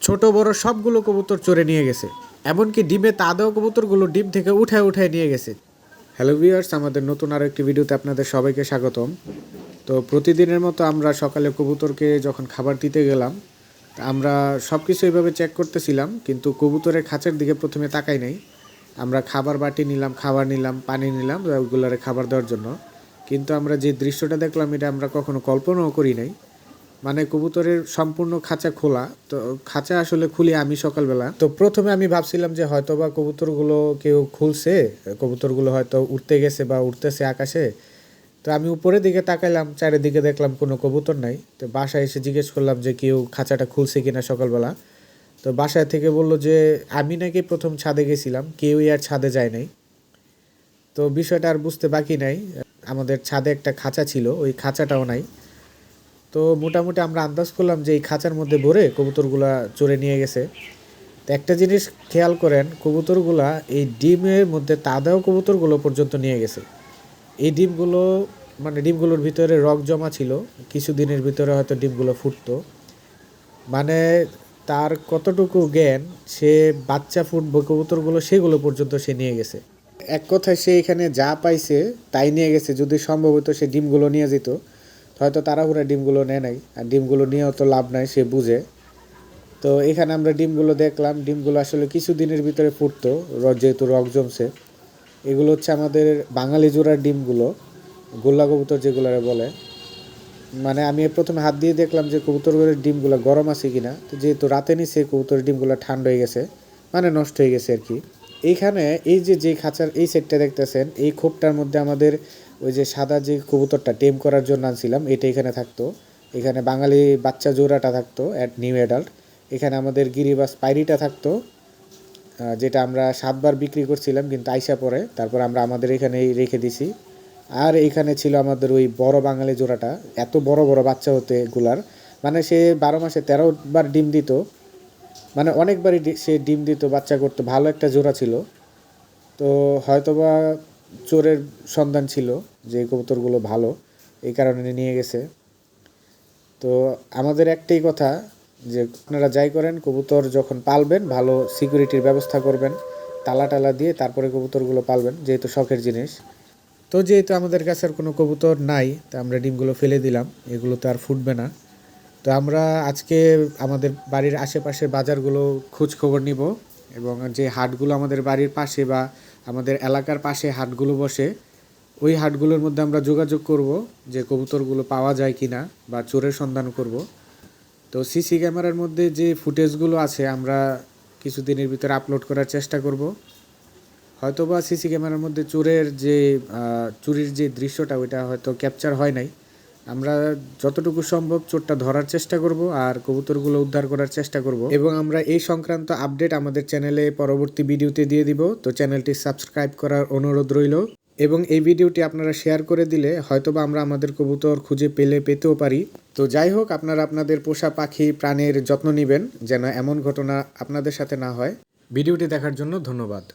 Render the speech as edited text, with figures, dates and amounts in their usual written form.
ছোট বড় সবগুলো কবুতর চড়ে নিয়ে গেছে। এমনকি ডিমে তা দেওয়া কবুতরগুলো ডিম থেকে উঠায় উঠায় নিয়ে গেছে। হ্যালো ভিউয়ার্স, আমাদের নতুন আরও একটি ভিডিওতে আপনাদের সবাইকে স্বাগতম। তো প্রতিদিনের মতো আমরা সকালে কবুতরকে যখন খাবার দিতে গেলাম, আমরা সব কিছু এইভাবে চেক করতেছিলাম, কিন্তু কবুতরের খাঁচার দিকে প্রথমে তাকাই নাই। আমরা খাবার বাটি নিলাম, খাবার নিলাম, পানি নিলাম ওইগুলোরে খাবার দেওয়ার জন্য। কিন্তু আমরা যে দৃশ্যটা দেখলাম এটা আমরা কখনো কল্পনাও করি নাই। মানে কবুতরের সম্পূর্ণ খাঁচা খোলা, তো খাঁচা আসলে খুলি আমি সকালবেলা। তো প্রথমে আমি ভাবছিলাম যে হয়তো বা কবুতরগুলো কেউ খুলছে, কবুতরগুলো হয়তো উঠতে গেছে বা উঠতেছে আকাশে। তো আমি উপরের দিকে তাকাইলাম, চারিদিকে দেখলাম কোনো কবুতর নাই। তো বাসায় এসে জিজ্ঞেস করলাম যে কেউ খাঁচাটা খুলছে কিনা সকালবেলা। তো বাসায় থেকে বললো যে আমি নাকি প্রথম ছাদে গেছিলাম, কেউই আর ছাদে যায় নাই। তো বিষয়টা আর বুঝতে বাকি নাই, আমাদের ছাদে একটা খাঁচা ছিল, ওই খাঁচাটাও নাই। তো মোটামুটি আমরা আন্দাজ করলাম যে এই খাঁচার মধ্যে ভরে কবুতরগুলা চড়ে নিয়ে গেছে। তো একটা জিনিস খেয়াল করেন, কবুতরগুলা এই ডিমের মধ্যে তা দেওয়া কবুতরগুলো পর্যন্ত নিয়ে গেছে। এই ডিমগুলো মানে ডিমগুলোর ভিতরে রক জমা ছিল, কিছু দিনের ভিতরে হয়তো ডিমগুলো ফুটতো। মানে তার কতটুকু জ্ঞান, সে বাচ্চা ফুটবো কবুতরগুলো সেগুলো পর্যন্ত সে নিয়ে গেছে। এক কথায় সে এখানে যা পাইছে তাই নিয়ে গেছে। যদি সম্ভব হতো সে ডিমগুলো নিয়ে যেত, হয়তো তাড়াহুড়া ডিমগুলো নেয় নাই, আর ডিমগুলো নিয়েও তো লাভ নাই, সে বুঝে। তো এখানে আমরা ডিমগুলো দেখলাম, ডিমগুলো আসলে কিছু দিনের ভিতরে ফুটতো, যেহেতু রক জমছে। এগুলো হচ্ছে আমাদের বাঙালি জোড়ার ডিমগুলো, গোল্লা কবুতর যেগুলো বলে। মানে আমি প্রথমে হাত দিয়ে দেখলাম যে কবুতরের ডিমগুলো গরম আছে কিনা। তো যেহেতু রাতে নিচে কবুতরের ডিমগুলো ঠান্ডা হয়ে গেছে, মানে নষ্ট হয়ে গেছে আর কি। এইখানে এই যে খাঁচার এই সেটটা দেখতেছেন, এই খোপটার মধ্যে আমাদের ওই যে সাদা যে কবুতরটা টেম করার জন্য আনছিলাম, এটা এখানে থাকতো। এখানে বাঙালি বাচ্চা জোড়াটা থাকতো, নিউ অ্যাডাল্ট। এখানে আমাদের গিরিবাস পাইরিটা থাকতো, যেটা আমরা 7 বার বিক্রি করছিলাম, কিন্তু আইসা পরে তারপর আমরা আমাদের এখানেই রেখে দিছি। আর এখানে ছিল আমাদের ওই বড় বাঙালি জোড়াটা, এত বড় বড় বাচ্চা হতে এগুলার, মানে সে 12 মাসে 13 বার ডিম দিত। মানে অনেকবারই সে ডিম দিত, বাচ্চা করতো, ভালো একটা জোড়া ছিল। তো হয়তোবা চোরের সন্ধান ছিল যে কবুতরগুলো ভালো, এই কারণে নিয়ে গেছে। তো আমাদের একটাই কথা, যে আপনারা যাই করেন কবুতর যখন পালবেন ভালো সিকিউরিটির ব্যবস্থা করবেন, তালা টালা দিয়ে তারপরে কবুতরগুলো পালবেন, যেহেতু শখের জিনিস। তো যেহেতু আমাদের কাছে আর কোনো কবুতর নাই, তা আমরা ডিমগুলো ফেলে দিলাম, এগুলো তো আর ফুটবে না। তো আমরা আজকে আমাদের বাড়ির আশেপাশের বাজারগুলো খোঁজ খবর নিব, এবং যে হাটগুলো আমাদের বাড়ির পাশে বা আমাদের এলাকার পাশে হাটগুলো বসে, ওই হাটগুলোর মধ্যে আমরা যোগাযোগ করব যে কবুতরগুলো পাওয়া যায় কি না, বা চোরের সন্ধান করব। তো সিসি ক্যামেরার মধ্যে যে ফুটেজগুলো আছে আমরা কিছুদিনের ভিতরে আপলোড করার চেষ্টা করব। হয়তোবা সিসি ক্যামেরার মধ্যে চুরির যে দৃশ্যটা ওইটা হয়তো ক্যাপচার হয় নাই। আমরা যতটুকু সম্ভব চোরটা ধরার চেষ্টা করব আর কবুতরগুলো উদ্ধার করার চেষ্টা করব, এবং আমরা এই সংক্রান্ত আপডেট আমাদের চ্যানেলে পরবর্তী ভিডিওতে দিয়ে দিব। তো চ্যানেলটি সাবস্ক্রাইব করার অনুরোধ রইল, এবং এই ভিডিওটি আপনারা শেয়ার করে দিলে হয়তোবা আমরা আমাদের কবুতর খুঁজে পেতেও পারি। তো যাই হোক, আপনারা আপনাদের পোষা পাখি প্রাণের যত্ন নেবেন, যেন এমন ঘটনা আপনাদের সাথে না হয়। ভিডিওটি দেখার জন্য ধন্যবাদ।